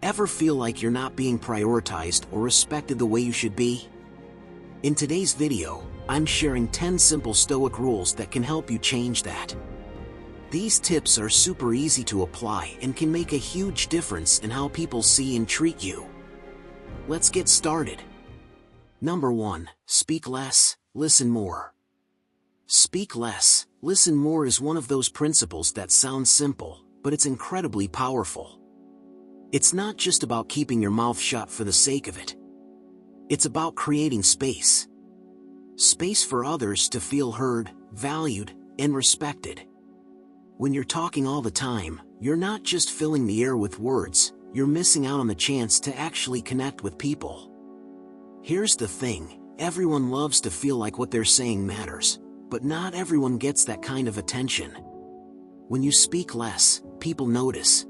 Ever feel like you're not being prioritized or respected the way you should be? In today's video, I'm sharing 10 simple Stoic rules that can help you change that. These tips are super easy to apply and can make a huge difference in how people see and treat you. Let's get started. Number 1. Speak less, listen more. Speak less, listen more is one of those principles that sounds simple, but it's incredibly powerful. It's not just about keeping your mouth shut for the sake of it. It's about creating space. Space for others to feel heard, valued, and respected. When you're talking all the time, you're not just filling the air with words, you're missing out on the chance to actually connect with people. Here's the thing, everyone loves to feel like what they're saying matters, but not everyone gets that kind of attention. When you speak less, people notice.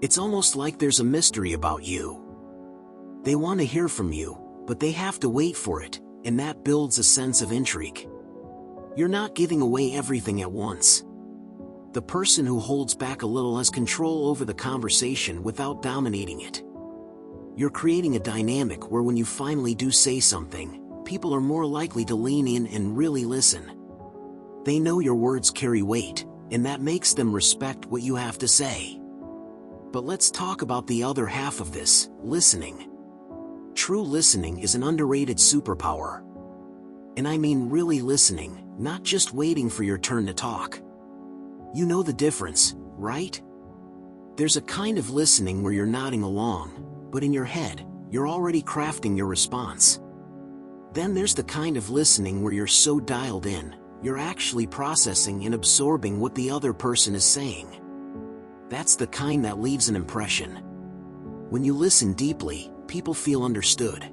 It's almost like there's a mystery about you. They want to hear from you, but they have to wait for it, and that builds a sense of intrigue. You're not giving away everything at once. The person who holds back a little has control over the conversation without dominating it. You're creating a dynamic where when you finally do say something, people are more likely to lean in and really listen. They know your words carry weight, and that makes them respect what you have to say. But let's talk about the other half of this, listening. True listening is an underrated superpower. And I mean really listening, not just waiting for your turn to talk. You know the difference, right? There's a kind of listening where you're nodding along, but in your head, you're already crafting your response. Then there's the kind of listening where you're so dialed in, you're actually processing and absorbing what the other person is saying. That's the kind that leaves an impression. When you listen deeply, people feel understood.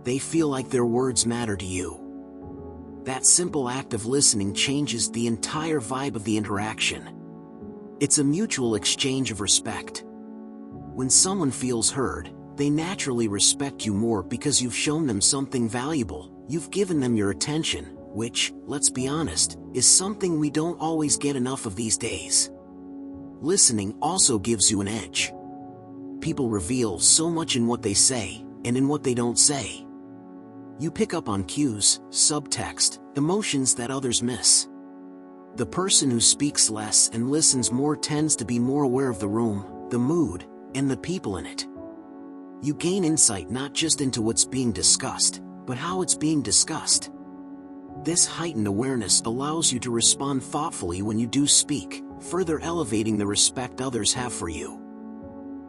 They feel like their words matter to you. That simple act of listening changes the entire vibe of the interaction. It's a mutual exchange of respect. When someone feels heard, they naturally respect you more because you've shown them something valuable, you've given them your attention, which, let's be honest, is something we don't always get enough of these days. Listening also gives you an edge. People reveal so much in what they say, and in what they don't say. You pick up on cues, subtext, emotions that others miss. The person who speaks less and listens more tends to be more aware of the room, the mood, and the people in it. You gain insight not just into what's being discussed, but how it's being discussed. This heightened awareness allows you to respond thoughtfully when you do speak, further elevating the respect others have for you.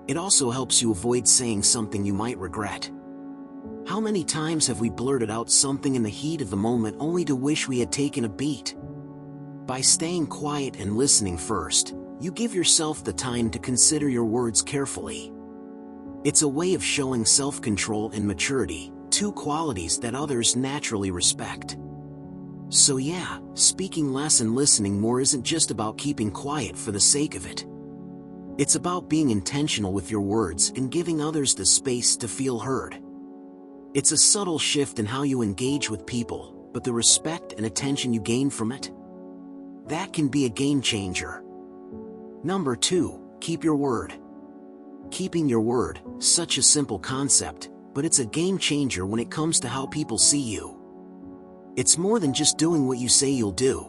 It also helps you avoid saying something you might regret. How many times have we blurted out something in the heat of the moment only to wish we had taken a beat? By staying quiet and listening first, you give yourself the time to consider your words carefully. It's a way of showing self-control and maturity, two qualities that others naturally respect. So yeah, speaking less and listening more isn't just about keeping quiet for the sake of it. It's about being intentional with your words and giving others the space to feel heard. It's a subtle shift in how you engage with people, but the respect and attention you gain from it, that can be a game changer. Number 2, keep your word. Keeping your word, such a simple concept, but it's a game changer when it comes to how people see you. It's more than just doing what you say you'll do.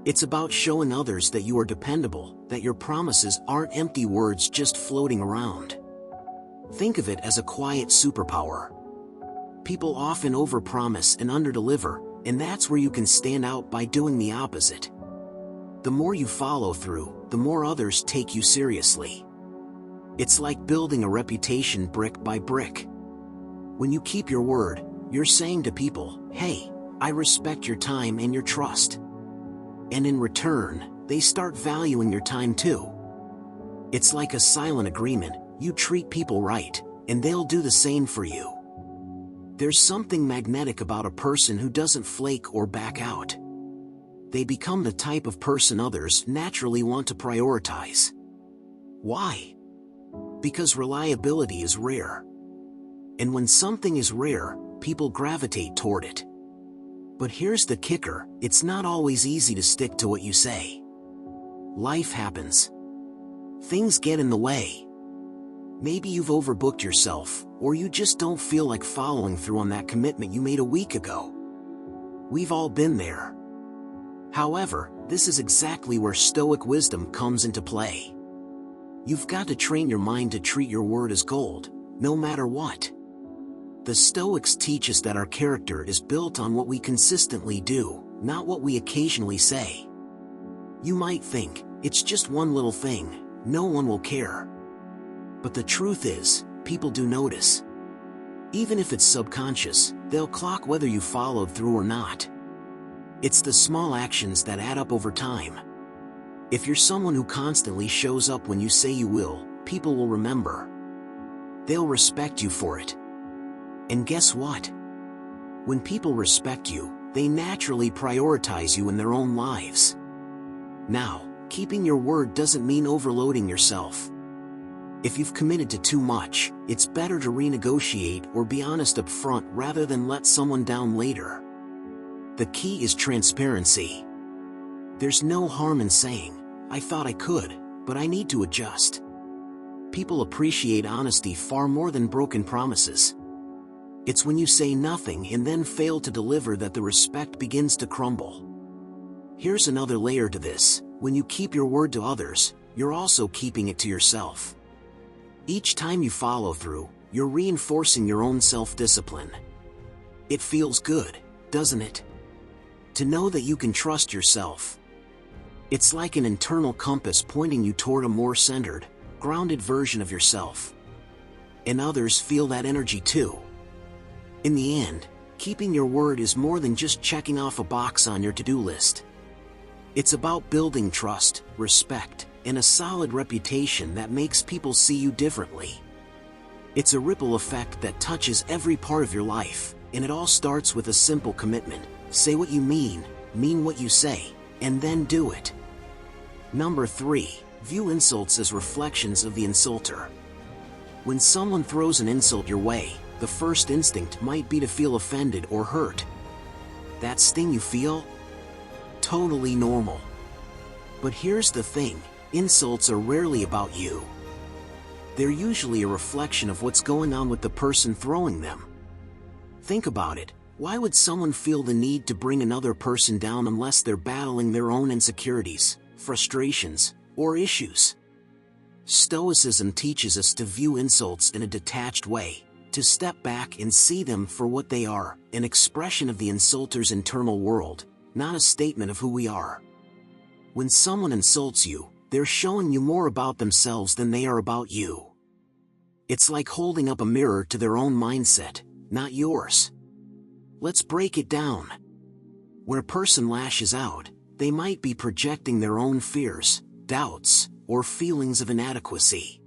It's about showing others that you are dependable, that your promises aren't empty words just floating around. Think of it as a quiet superpower. People often overpromise and underdeliver, and that's where you can stand out by doing the opposite. The more you follow through, the more others take you seriously. It's like building a reputation brick by brick. When you keep your word, you're saying to people, hey, I respect your time and your trust. And in return, they start valuing your time too. It's like a silent agreement, you treat people right, and they'll do the same for you. There's something magnetic about a person who doesn't flake or back out. They become the type of person others naturally want to prioritize. Why? Because reliability is rare. And when something is rare, people gravitate toward it. But here's the kicker, it's not always easy to stick to what you say. Life happens. Things get in the way. Maybe you've overbooked yourself, or you just don't feel like following through on that commitment you made a week ago. We've all been there. However, this is exactly where Stoic wisdom comes into play. You've got to train your mind to treat your word as gold, no matter what. The Stoics teach us that our character is built on what we consistently do, not what we occasionally say. You might think, it's just one little thing, no one will care. But the truth is, people do notice. Even if it's subconscious, they'll clock whether you followed through or not. It's the small actions that add up over time. If you're someone who constantly shows up when you say you will, people will remember. They'll respect you for it. And guess what? When people respect you, they naturally prioritize you in their own lives. Now, keeping your word doesn't mean overloading yourself. If you've committed to too much, it's better to renegotiate or be honest up front rather than let someone down later. The key is transparency. There's no harm in saying, I thought I could, but I need to adjust. People appreciate honesty far more than broken promises. It's when you say nothing and then fail to deliver that the respect begins to crumble. Here's another layer to this: when you keep your word to others, you're also keeping it to yourself. Each time you follow through, you're reinforcing your own self-discipline. It feels good, doesn't it? To know that you can trust yourself. It's like an internal compass pointing you toward a more centered, grounded version of yourself. And others feel that energy too. In the end, keeping your word is more than just checking off a box on your to-do list. It's about building trust, respect, and a solid reputation that makes people see you differently. It's a ripple effect that touches every part of your life, and it all starts with a simple commitment: say what you mean what you say, and then do it. Number 3, view insults as reflections of the insulter. When someone throws an insult your way, the first instinct might be to feel offended or hurt. That sting you feel? Totally normal. But here's the thing, insults are rarely about you. They're usually a reflection of what's going on with the person throwing them. Think about it. Why would someone feel the need to bring another person down unless they're battling their own insecurities, frustrations, or issues? Stoicism teaches us to view insults in a detached way, to step back and see them for what they are, an expression of the insulter's internal world, not a statement of who we are. When someone insults you, they're showing you more about themselves than they are about you. It's like holding up a mirror to their own mindset, not yours. Let's break it down. When a person lashes out, they might be projecting their own fears, doubts, or feelings of inadequacy.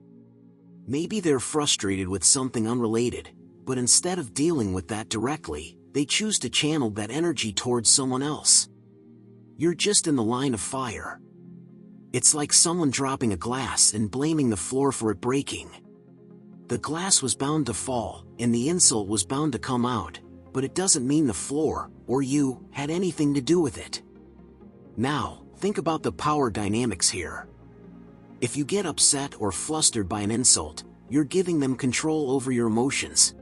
Maybe they're frustrated with something unrelated, but instead of dealing with that directly, they choose to channel that energy towards someone else. You're just in the line of fire. It's like someone dropping a glass and blaming the floor for it breaking. The glass was bound to fall, and the insult was bound to come out, but it doesn't mean the floor, or you, had anything to do with it. Now, think about the power dynamics here. If you get upset or flustered by an insult, you're giving them control over your emotions.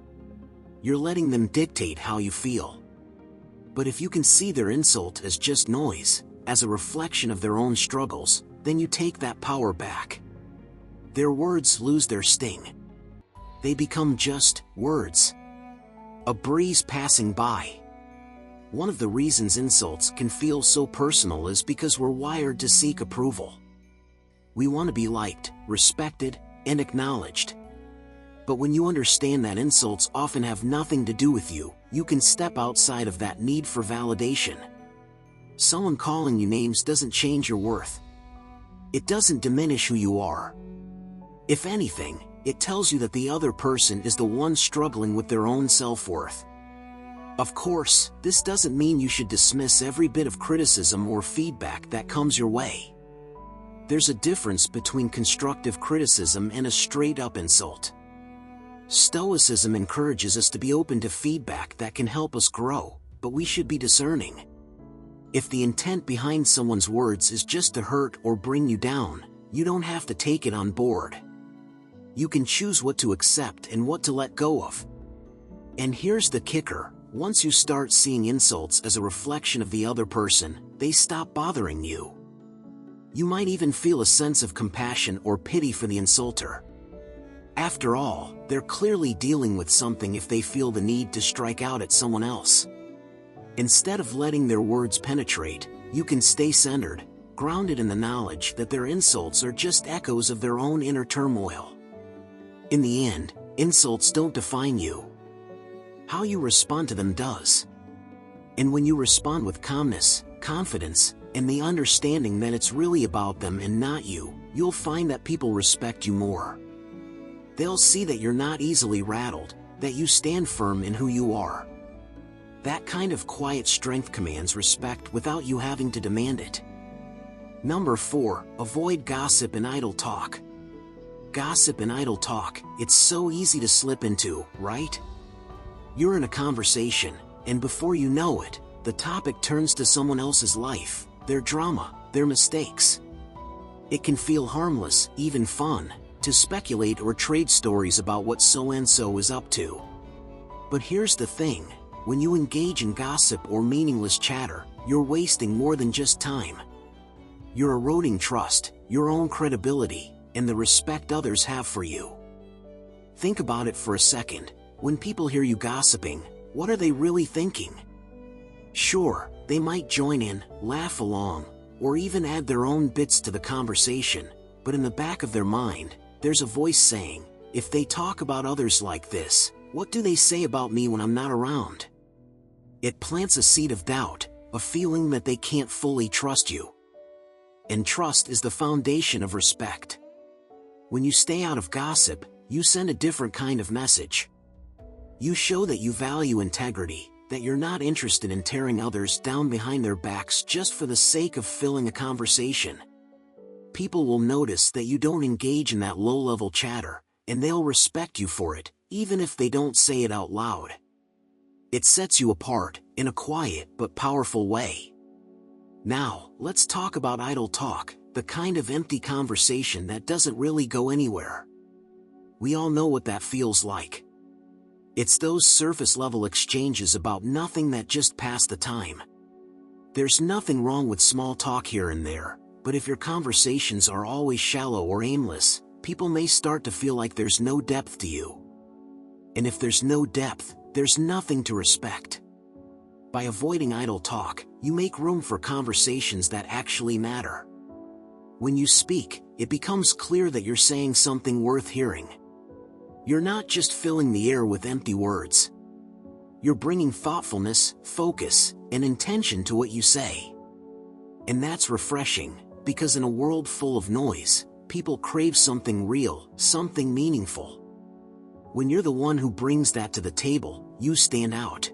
You're letting them dictate how you feel. But if you can see their insult as just noise, as a reflection of their own struggles, then you take that power back. Their words lose their sting. They become just words. A breeze passing by. One of the reasons insults can feel so personal is because we're wired to seek approval. We want to be liked, respected, and acknowledged. But when you understand that insults often have nothing to do with you, you can step outside of that need for validation. Someone calling you names doesn't change your worth. It doesn't diminish who you are. If anything, it tells you that the other person is the one struggling with their own self-worth. Of course, this doesn't mean you should dismiss every bit of criticism or feedback that comes your way. There's a difference between constructive criticism and a straight-up insult. Stoicism encourages us to be open to feedback that can help us grow, but we should be discerning. If the intent behind someone's words is just to hurt or bring you down, you don't have to take it on board. You can choose what to accept and what to let go of. And here's the kicker: once you start seeing insults as a reflection of the other person, they stop bothering you. You might even feel a sense of compassion or pity for the insulter. After all, they're clearly dealing with something if they feel the need to strike out at someone else. Instead of letting their words penetrate, you can stay centered, grounded in the knowledge that their insults are just echoes of their own inner turmoil. In the end, insults don't define you. How you respond to them does. And when you respond with calmness, confidence, and the understanding that it's really about them and not you, you'll find that people respect you more. They'll see that you're not easily rattled, that you stand firm in who you are. That kind of quiet strength commands respect without you having to demand it. Number 4, avoid gossip and idle talk. Gossip and idle talk, it's so easy to slip into, right? You're in a conversation, and before you know it, the topic turns to someone else's life, their drama, their mistakes. It can feel harmless, even fun, to speculate or trade stories about what so-and-so is up to. But here's the thing: when you engage in gossip or meaningless chatter, you're wasting more than just time. You're eroding trust, your own credibility, and the respect others have for you. Think about it for a second. When people hear you gossiping, what are they really thinking? Sure, they might join in, laugh along, or even add their own bits to the conversation, but in the back of their mind, there's a voice saying, if they talk about others like this, what do they say about me when I'm not around? It plants a seed of doubt, a feeling that they can't fully trust you. And trust is the foundation of respect. When you stay out of gossip, you send a different kind of message. You show that you value integrity, that you're not interested in tearing others down behind their backs just for the sake of filling a conversation. People will notice that you don't engage in that low-level chatter, and they'll respect you for it, even if they don't say it out loud. It sets you apart, in a quiet but powerful way. Now, let's talk about idle talk, the kind of empty conversation that doesn't really go anywhere. We all know what that feels like. It's those surface-level exchanges about nothing that just pass the time. There's nothing wrong with small talk here and there, but if your conversations are always shallow or aimless, people may start to feel like there's no depth to you. And if there's no depth, there's nothing to respect. By avoiding idle talk, you make room for conversations that actually matter. When you speak, it becomes clear that you're saying something worth hearing. You're not just filling the air with empty words. You're bringing thoughtfulness, focus, and intention to what you say. And that's refreshing, because in a world full of noise, people crave something real, something meaningful. When you're the one who brings that to the table, you stand out.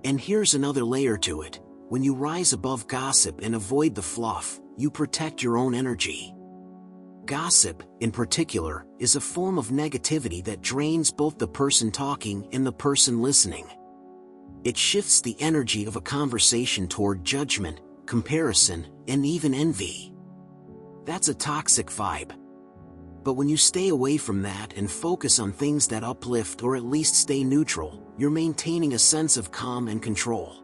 And here's another layer to it: when you rise above gossip and avoid the fluff, you protect your own energy. Gossip, in particular, is a form of negativity that drains both the person talking and the person listening. It shifts the energy of a conversation toward judgment, comparison, and even envy. That's a toxic vibe. But when you stay away from that and focus on things that uplift or at least stay neutral, you're maintaining a sense of calm and control.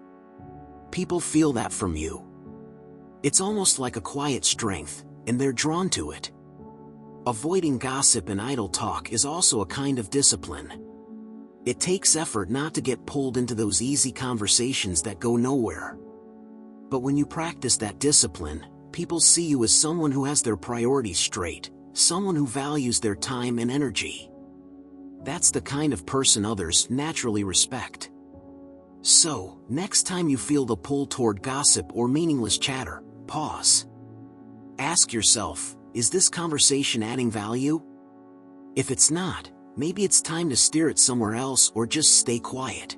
People feel that from you. It's almost like a quiet strength, and they're drawn to it. Avoiding gossip and idle talk is also a kind of discipline. It takes effort not to get pulled into those easy conversations that go nowhere. But when you practice that discipline, people see you as someone who has their priorities straight, someone who values their time and energy. That's the kind of person others naturally respect. So, next time you feel the pull toward gossip or meaningless chatter, pause. Ask yourself, is this conversation adding value? If it's not, maybe it's time to steer it somewhere else or just stay quiet.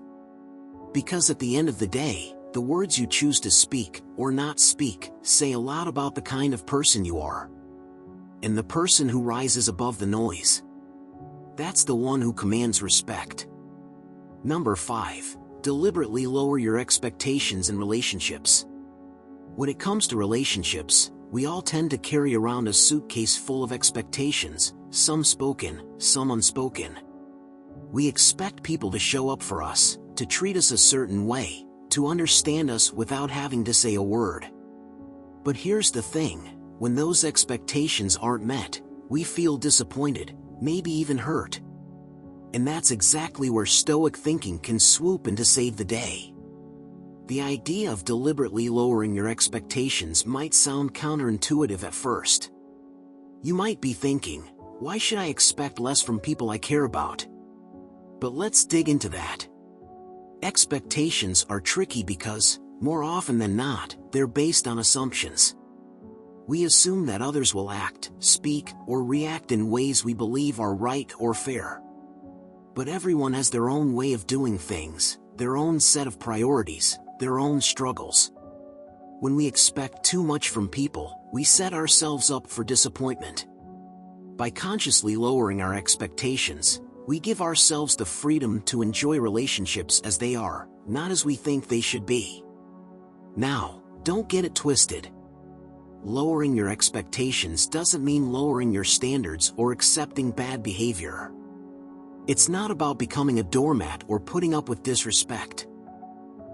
Because at the end of the day, the words you choose to speak or not speak say a lot about the kind of person you are. And the person who rises above the noise, that's the one who commands respect. Number 5. Deliberately lower your expectations in relationships. When it comes to relationships, we all tend to carry around a suitcase full of expectations, some spoken, some unspoken. We expect people to show up for us, to treat us a certain way, to understand us without having to say a word. But here's the thing, when those expectations aren't met, we feel disappointed, maybe even hurt. And that's exactly where Stoic thinking can swoop in to save the day. The idea of deliberately lowering your expectations might sound counterintuitive at first. You might be thinking, why should I expect less from people I care about? But let's dig into that. Expectations are tricky because, more often than not, they're based on assumptions. We assume that others will act, speak, or react in ways we believe are right or fair. But everyone has their own way of doing things, their own set of priorities, their own struggles. When we expect too much from people, we set ourselves up for disappointment. By consciously lowering our expectations, we give ourselves the freedom to enjoy relationships as they are, not as we think they should be. Now, don't get it twisted. Lowering your expectations doesn't mean lowering your standards or accepting bad behavior. It's not about becoming a doormat or putting up with disrespect.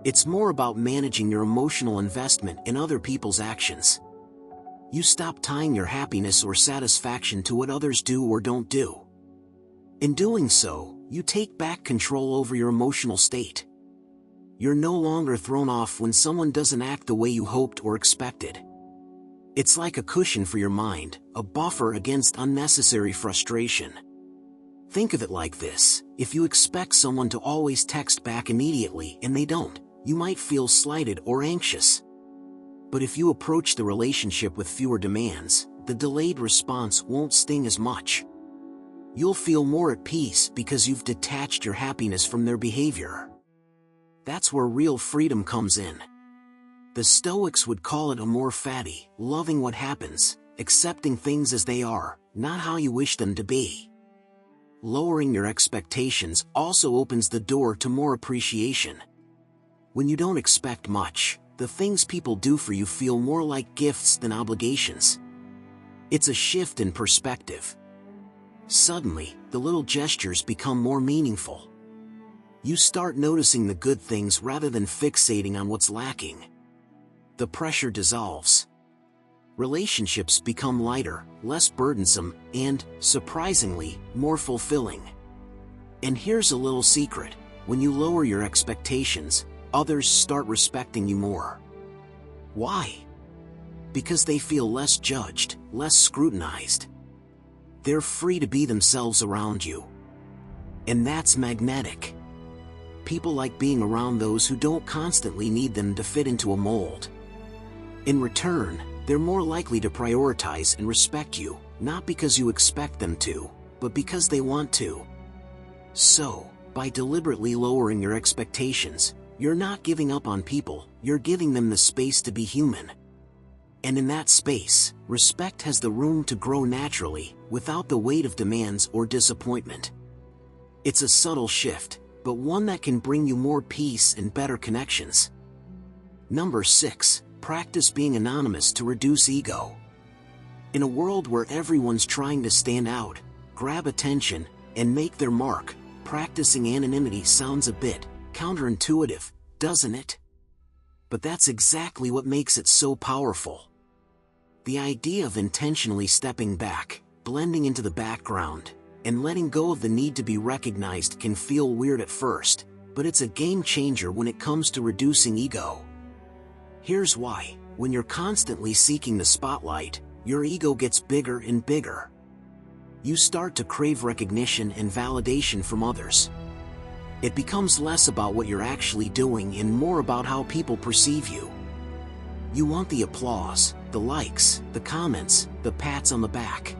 It's more about managing your emotional investment in other people's actions. You stop tying your happiness or satisfaction to what others do or don't do. In doing so, you take back control over your emotional state. You're no longer thrown off when someone doesn't act the way you hoped or expected. It's like a cushion for your mind, a buffer against unnecessary frustration. Think of it like this: if you expect someone to always text back immediately and they don't, you might feel slighted or anxious. But if you approach the relationship with fewer demands, the delayed response won't sting as much. You'll feel more at peace because you've detached your happiness from their behavior. That's where real freedom comes in. The Stoics would call it amor fati, loving what happens, accepting things as they are, not how you wish them to be. Lowering your expectations also opens the door to more appreciation. When you don't expect much, the things people do for you feel more like gifts than obligations. It's a shift in perspective. Suddenly, the little gestures become more meaningful. You start noticing the good things rather than fixating on what's lacking. The pressure dissolves. Relationships become lighter, less burdensome, and, surprisingly, more fulfilling. And here's a little secret: when you lower your expectations, others start respecting you more. Why? Because they feel less judged, less scrutinized. They're free to be themselves around you. And that's magnetic. People like being around those who don't constantly need them to fit into a mold. In return, they're more likely to prioritize and respect you, not because you expect them to, but because they want to. So, by deliberately lowering your expectations, you're not giving up on people, you're giving them the space to be human. And in that space, respect has the room to grow naturally, without the weight of demands or disappointment. It's a subtle shift, but one that can bring you more peace and better connections. Number 6. Practice being anonymous to reduce ego. In a world where everyone's trying to stand out, grab attention, and make their mark, practicing anonymity sounds a bit counterintuitive, doesn't it? But that's exactly what makes it so powerful. The idea of intentionally stepping back, blending into the background, and letting go of the need to be recognized can feel weird at first, but it's a game changer when it comes to reducing ego. Here's why: when you're constantly seeking the spotlight, your ego gets bigger and bigger. You start to crave recognition and validation from others. It becomes less about what you're actually doing and more about how people perceive you. You want the applause, the likes, the comments, the pats on the back.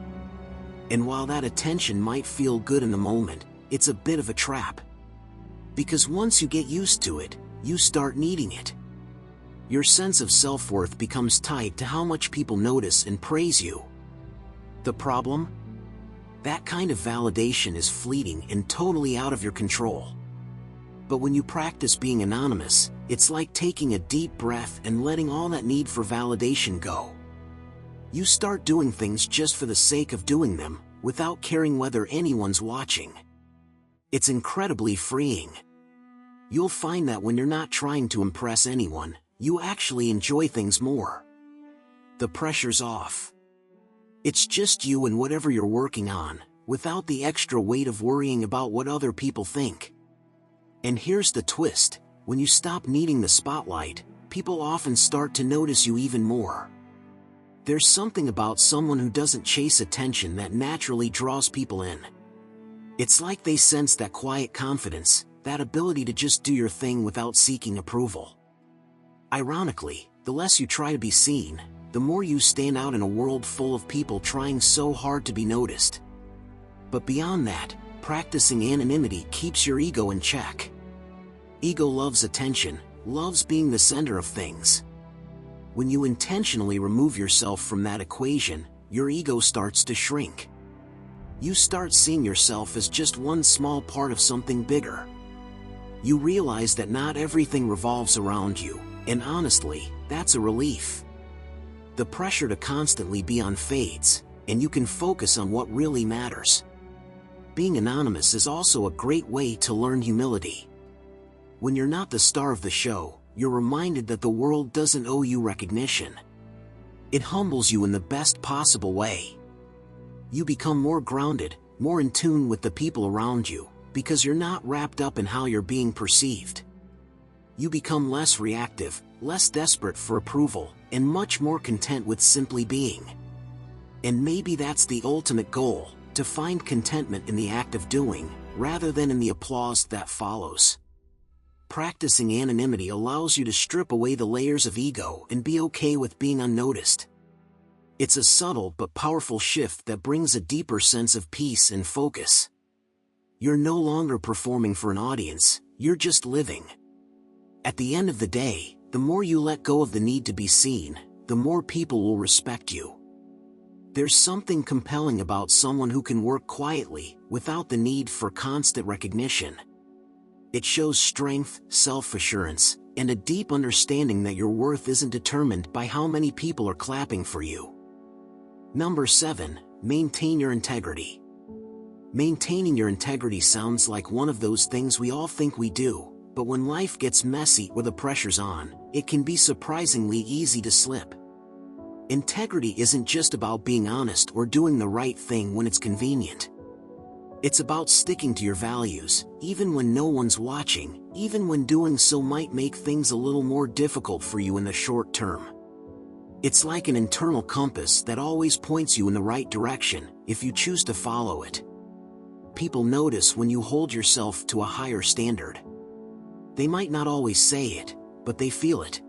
And while that attention might feel good in the moment, it's a bit of a trap. Because once you get used to it, you start needing it. Your sense of self-worth becomes tied to how much people notice and praise you. The problem? That kind of validation is fleeting and totally out of your control. But when you practice being anonymous, it's like taking a deep breath and letting all that need for validation go. You start doing things just for the sake of doing them, without caring whether anyone's watching. It's incredibly freeing. You'll find that when you're not trying to impress anyone, you actually enjoy things more. The pressure's off. It's just you and whatever you're working on, without the extra weight of worrying about what other people think. And here's the twist: when you stop needing the spotlight, people often start to notice you even more. There's something about someone who doesn't chase attention that naturally draws people in. It's like they sense that quiet confidence, that ability to just do your thing without seeking approval. Ironically, the less you try to be seen, the more you stand out in a world full of people trying so hard to be noticed. But beyond that, practicing anonymity keeps your ego in check. Ego loves attention, loves being the center of things. When you intentionally remove yourself from that equation, your ego starts to shrink. You start seeing yourself as just one small part of something bigger. You realize that not everything revolves around you, and honestly, that's a relief. The pressure to constantly be on fades, and you can focus on what really matters. Being anonymous is also a great way to learn humility. When you're not the star of the show, you're reminded that the world doesn't owe you recognition. It humbles you in the best possible way. You become more grounded, more in tune with the people around you, because you're not wrapped up in how you're being perceived. You become less reactive, less desperate for approval, and much more content with simply being. And maybe that's the ultimate goal, to find contentment in the act of doing, rather than in the applause that follows. Practicing anonymity allows you to strip away the layers of ego and be okay with being unnoticed. It's a subtle but powerful shift that brings a deeper sense of peace and focus. You're no longer performing for an audience, you're just living. At the end of the day, the more you let go of the need to be seen, the more people will respect you. There's something compelling about someone who can work quietly, without the need for constant recognition. It shows strength, self-assurance, and a deep understanding that your worth isn't determined by how many people are clapping for you. Number 7, maintain your integrity. Maintaining your integrity sounds like one of those things we all think we do, but when life gets messy or the pressure's on, it can be surprisingly easy to slip. Integrity isn't just about being honest or doing the right thing when it's convenient. It's about sticking to your values, even when no one's watching, even when doing so might make things a little more difficult for you in the short term. It's like an internal compass that always points you in the right direction, if you choose to follow it. People notice when you hold yourself to a higher standard. They might not always say it, but they feel it.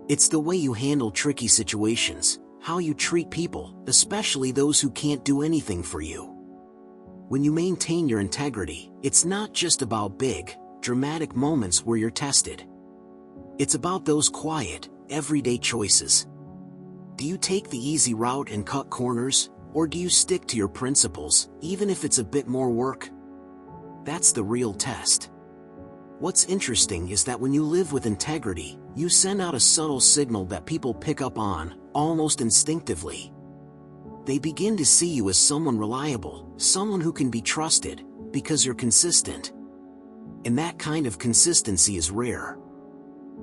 It's the way you handle tricky situations, how you treat people, especially those who can't do anything for you. When you maintain your integrity, it's not just about big, dramatic moments where you're tested. It's about those quiet, everyday choices. Do you take the easy route and cut corners, or do you stick to your principles, even if it's a bit more work? That's the real test. What's interesting is that when you live with integrity, you send out a subtle signal that people pick up on, almost instinctively. They begin to see you as someone reliable, someone who can be trusted, because you're consistent. And that kind of consistency is rare.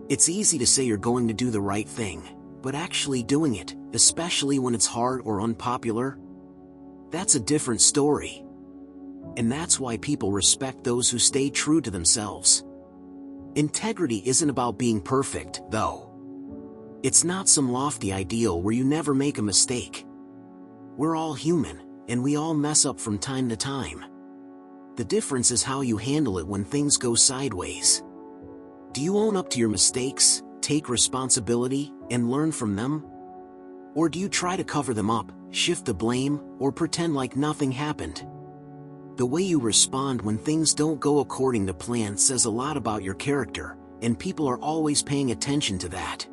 It's easy to say you're going to do the right thing, but actually doing it, especially when it's hard or unpopular, that's a different story. And that's why people respect those who stay true to themselves. Integrity isn't about being perfect, though. It's not some lofty ideal where you never make a mistake. We're all human, and we all mess up from time to time. The difference is how you handle it when things go sideways. Do you own up to your mistakes, take responsibility, and learn from them? Or do you try to cover them up, shift the blame, or pretend like nothing happened? The way you respond when things don't go according to plan says a lot about your character, and people are always paying attention to that.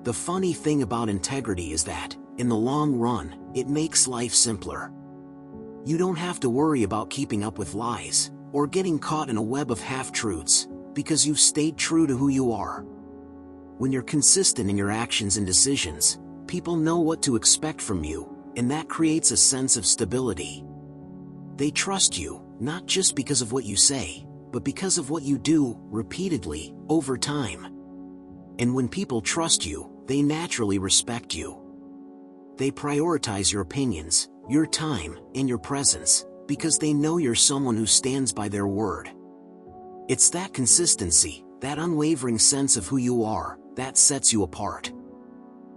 The funny thing about integrity is that, in the long run, it makes life simpler. You don't have to worry about keeping up with lies, or getting caught in a web of half-truths, because you've stayed true to who you are. When you're consistent in your actions and decisions, people know what to expect from you, and that creates a sense of stability. They trust you, not just because of what you say, but because of what you do, repeatedly, over time. And when people trust you, they naturally respect you. They prioritize your opinions, your time, and your presence, because they know you're someone who stands by their word. It's that consistency, that unwavering sense of who you are, that sets you apart.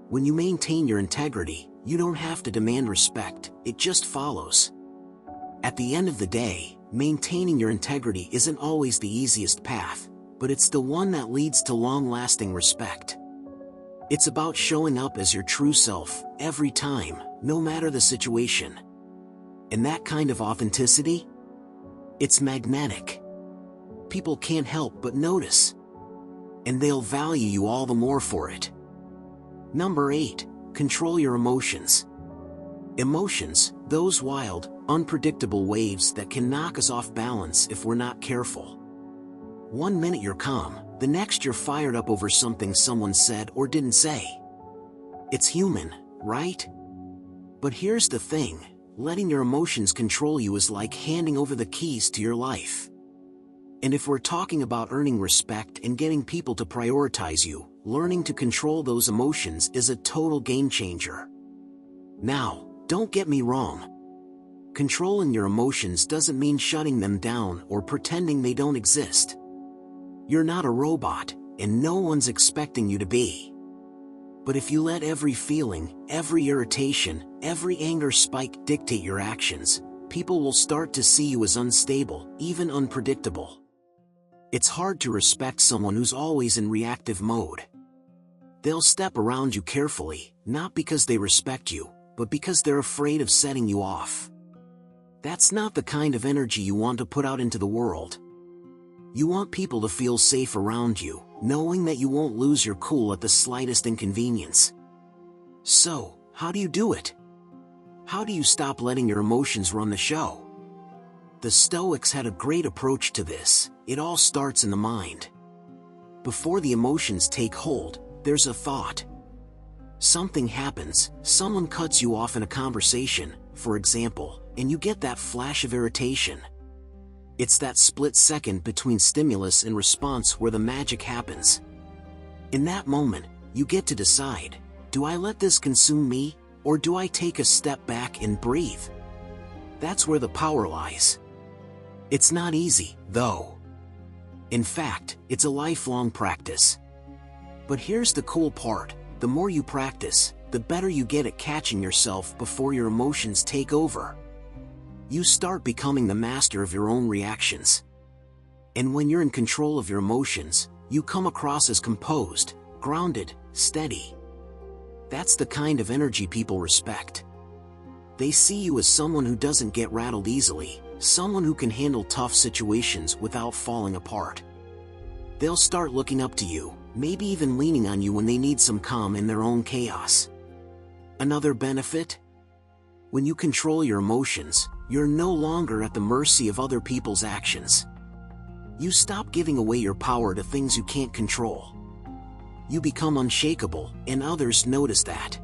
When you maintain your integrity, you don't have to demand respect, it just follows. At the end of the day, maintaining your integrity isn't always the easiest path, but it's the one that leads to long-lasting respect. It's about showing up as your true self, every time, no matter the situation. And that kind of authenticity? It's magnetic. People can't help but notice. And they'll value you all the more for it. Number 8, control your emotions. Emotions, those wild, unpredictable waves that can knock us off balance if we're not careful. One minute you're calm, the next you're fired up over something someone said or didn't say. It's human, right? But here's the thing, letting your emotions control you is like handing over the keys to your life. And if we're talking about earning respect and getting people to prioritize you, learning to control those emotions is a total game changer. Now, don't get me wrong. Controlling your emotions doesn't mean shutting them down or pretending they don't exist. You're not a robot, and no one's expecting you to be. But if you let every feeling, every irritation, every anger spike dictate your actions, people will start to see you as unstable, even unpredictable. It's hard to respect someone who's always in reactive mode. They'll step around you carefully, not because they respect you, but because they're afraid of setting you off. That's not the kind of energy you want to put out into the world. You want people to feel safe around you, knowing that you won't lose your cool at the slightest inconvenience. So, how do you do it? How do you stop letting your emotions run the show? The Stoics had a great approach to this. It all starts in the mind. Before the emotions take hold, there's a thought. Something happens, someone cuts you off in a conversation, for example, and you get that flash of irritation. It's that split second between stimulus and response where the magic happens. In that moment, you get to decide, do I let this consume me, or do I take a step back and breathe? That's where the power lies. It's not easy, though. In fact, it's a lifelong practice. But here's the cool part, the more you practice, the better you get at catching yourself before your emotions take over. You start becoming the master of your own reactions. And when you're in control of your emotions, you come across as composed, grounded, steady. That's the kind of energy people respect. They see you as someone who doesn't get rattled easily, someone who can handle tough situations without falling apart. They'll start looking up to you, maybe even leaning on you when they need some calm in their own chaos. Another benefit? When you control your emotions, you're no longer at the mercy of other people's actions. You stop giving away your power to things you can't control. You become unshakable, and others notice that.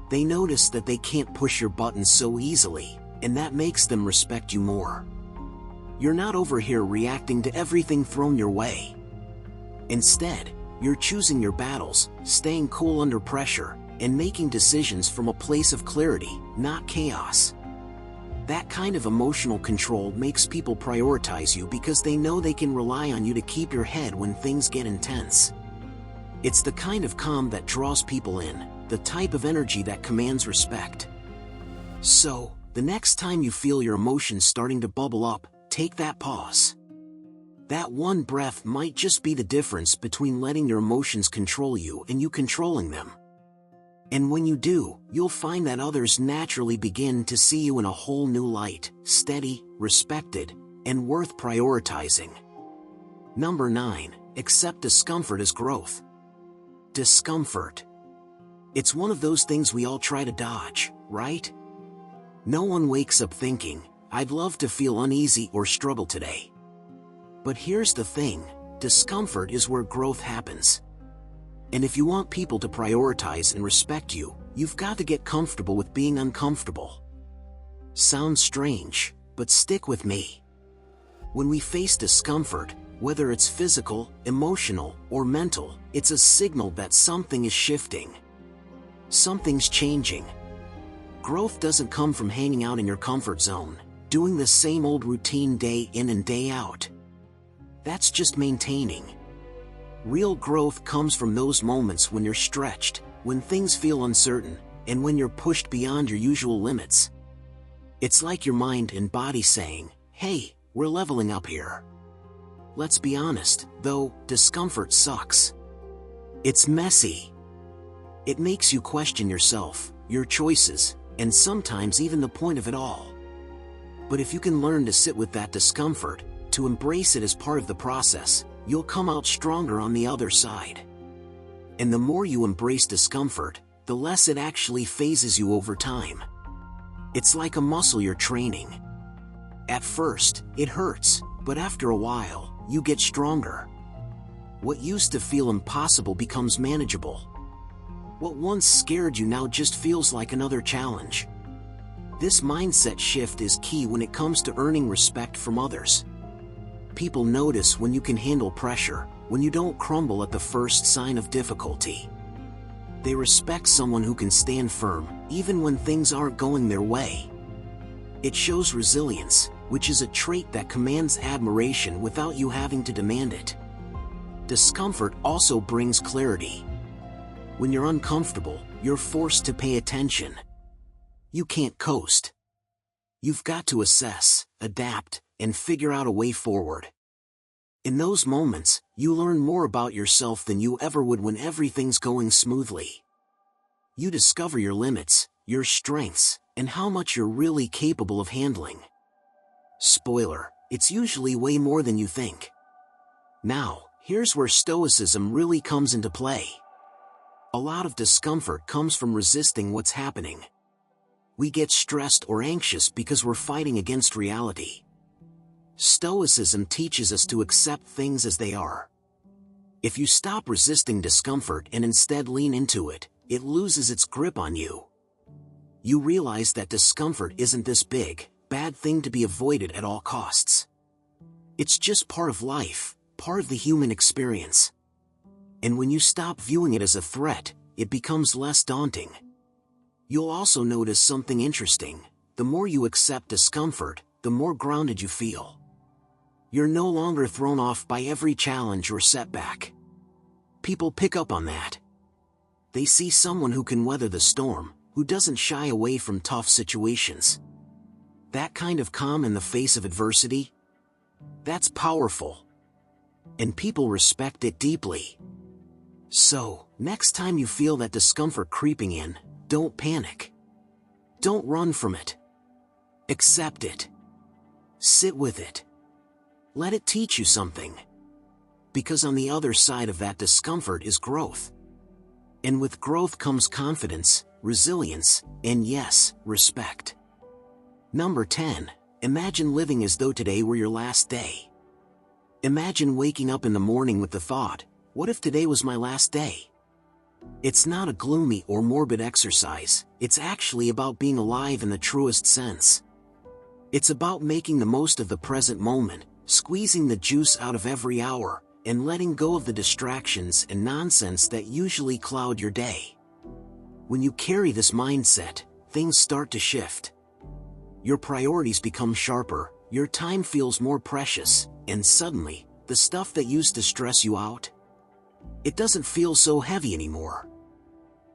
They notice that they can't push your buttons so easily, and that makes them respect you more. You're not over here reacting to everything thrown your way. Instead, you're choosing your battles, staying cool under pressure, and making decisions from a place of clarity, not chaos. That kind of emotional control makes people prioritize you because they know they can rely on you to keep your head when things get intense. It's the kind of calm that draws people in, the type of energy that commands respect. So, the next time you feel your emotions starting to bubble up, take that pause. That one breath might just be the difference between letting your emotions control you and you controlling them. And when you do, you'll find that others naturally begin to see you in a whole new light, steady, respected, and worth prioritizing. Number 9, accept discomfort as growth. Discomfort. It's one of those things we all try to dodge, right? No one wakes up thinking, I'd love to feel uneasy or struggle today. But here's the thing, discomfort is where growth happens. And if you want people to prioritize and respect you, You've got to get comfortable with being uncomfortable. Sounds strange, but stick with me. When we face discomfort, whether it's physical, emotional, or mental, it's a signal that something is shifting. Something's changing. Growth doesn't come from hanging out in your comfort zone, doing the same old routine day in and day out. That's just maintaining. Real growth comes from those moments when you're stretched, when things feel uncertain, and when you're pushed beyond your usual limits. It's like your mind and body saying, "Hey, we're leveling up here." Let's be honest, though, discomfort sucks. It's messy. It makes you question yourself, your choices, and sometimes even the point of it all. But if you can learn to sit with that discomfort, to embrace it as part of the process, you'll come out stronger on the other side. And the more you embrace discomfort, the less it actually phases you over time. It's like a muscle you're training. At first, it hurts, but after a while, you get stronger. What used to feel impossible becomes manageable. What once scared you now just feels like another challenge. This mindset shift is key when it comes to earning respect from others. People notice when you can handle pressure, when you don't crumble at the first sign of difficulty. They respect someone who can stand firm, even when things aren't going their way. It shows resilience, which is a trait that commands admiration without you having to demand it. Discomfort also brings clarity. When you're uncomfortable, you're forced to pay attention. You can't coast. You've got to assess, adapt, and figure out a way forward. In those moments, you learn more about yourself than you ever would when everything's going smoothly. You discover your limits, your strengths, and how much you're really capable of handling. Spoiler, it's usually way more than you think. Now, here's where Stoicism really comes into play. A lot of discomfort comes from resisting what's happening. We get stressed or anxious because we're fighting against reality. Stoicism teaches us to accept things as they are. If you stop resisting discomfort and instead lean into it, it loses its grip on you. You realize that discomfort isn't this big, bad thing to be avoided at all costs. It's just part of life, part of the human experience. And when you stop viewing it as a threat, it becomes less daunting. You'll also notice something interesting. The more you accept discomfort, the more grounded you feel. You're no longer thrown off by every challenge or setback. People pick up on that. They see someone who can weather the storm, who doesn't shy away from tough situations. That kind of calm in the face of adversity? That's powerful. And people respect it deeply. So, next time you feel that discomfort creeping in, don't panic. Don't run from it. Accept it. Sit with it. Let it teach you something. Because on the other side of that discomfort is growth. And with growth comes confidence, resilience, and yes, respect. Number 10. Imagine living as though today were your last day. Imagine waking up in the morning with the thought, what if today was my last day? It's not a gloomy or morbid exercise, it's actually about being alive in the truest sense. It's about making the most of the present moment, squeezing the juice out of every hour, and letting go of the distractions and nonsense that usually cloud your day. When you carry this mindset, things start to shift. Your priorities become sharper, your time feels more precious, and suddenly, the stuff that used to stress you out, it doesn't feel so heavy anymore.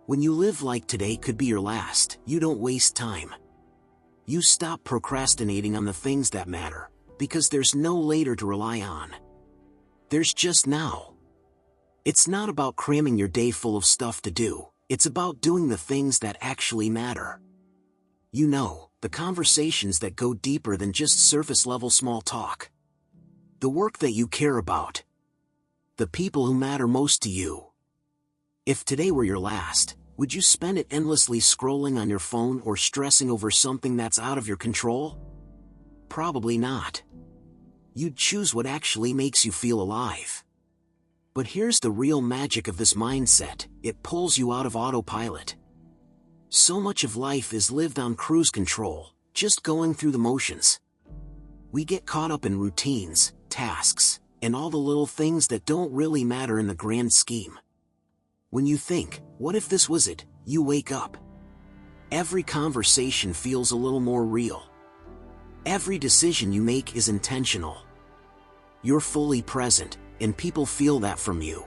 When you live like today could be your last, you don't waste time. You stop procrastinating on the things that matter, because there's no later to rely on. There's just now. It's not about cramming your day full of stuff to do, it's about doing the things that actually matter. You know, the conversations that go deeper than just surface-level small talk. The work that you care about. The people who matter most to you. If today were your last, would you spend it endlessly scrolling on your phone or stressing over something that's out of your control? Probably not. You'd choose what actually makes you feel alive. But here's the real magic of this mindset, it pulls you out of autopilot. So much of life is lived on cruise control, just going through the motions. We get caught up in routines, tasks, and all the little things that don't really matter in the grand scheme. When you think, what if this was it, you wake up. Every conversation feels a little more real. Every decision you make is intentional. You're fully present, and people feel that from you.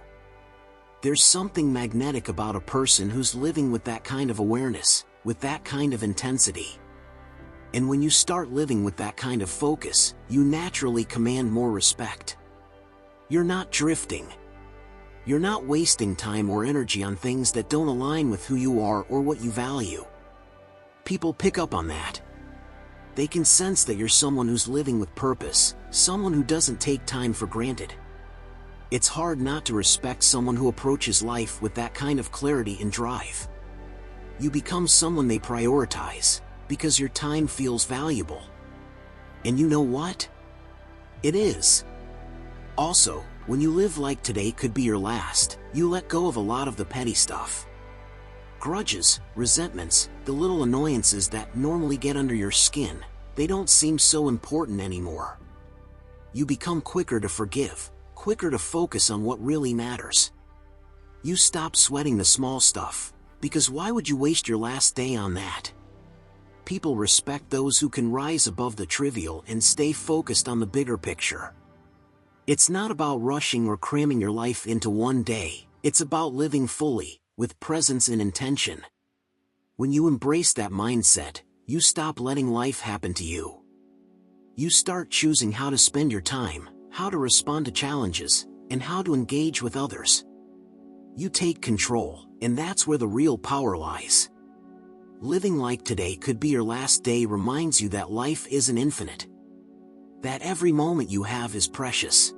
There's something magnetic about a person who's living with that kind of awareness, with that kind of intensity. And when you start living with that kind of focus, you naturally command more respect. You're not drifting. You're not wasting time or energy on things that don't align with who you are or what you value. People pick up on that. They can sense that you're someone who's living with purpose, someone who doesn't take time for granted. It's hard not to respect someone who approaches life with that kind of clarity and drive. You become someone they prioritize, because your time feels valuable. And you know what? It is. Also, when you live like today could be your last, you let go of a lot of the petty stuff. Grudges, resentments, the little annoyances that normally get under your skin, they don't seem so important anymore. You become quicker to forgive, quicker to focus on what really matters. You stop sweating the small stuff, because why would you waste your last day on that? People respect those who can rise above the trivial and stay focused on the bigger picture. It's not about rushing or cramming your life into one day, it's about living fully, with presence and intention. When you embrace that mindset, you stop letting life happen to you. You start choosing how to spend your time, how to respond to challenges, and how to engage with others. You take control, and that's where the real power lies. Living like today could be your last day reminds you that life isn't infinite. That every moment you have is precious.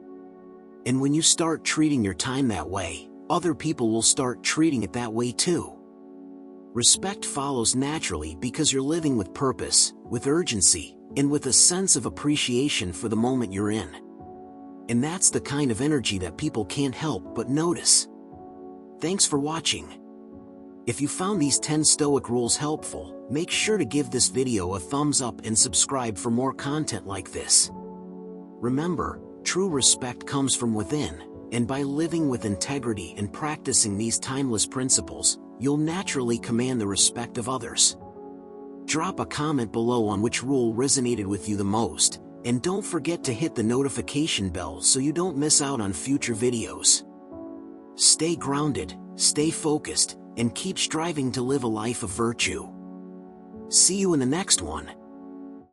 And when you start treating your time that way, other people will start treating it that way too. Respect follows naturally because you're living with purpose, with urgency, and with a sense of appreciation for the moment you're in. And that's the kind of energy that people can't help but notice. Thanks for watching. If you found these 10 Stoic rules helpful, make sure to give this video a thumbs up and subscribe for more content like this. Remember, true respect comes from within, and by living with integrity and practicing these timeless principles, you'll naturally command the respect of others. Drop a comment below on which rule resonated with you the most, and don't forget to hit the notification bell so you don't miss out on future videos. Stay grounded, stay focused, and keep striving to live a life of virtue. See you in the next one.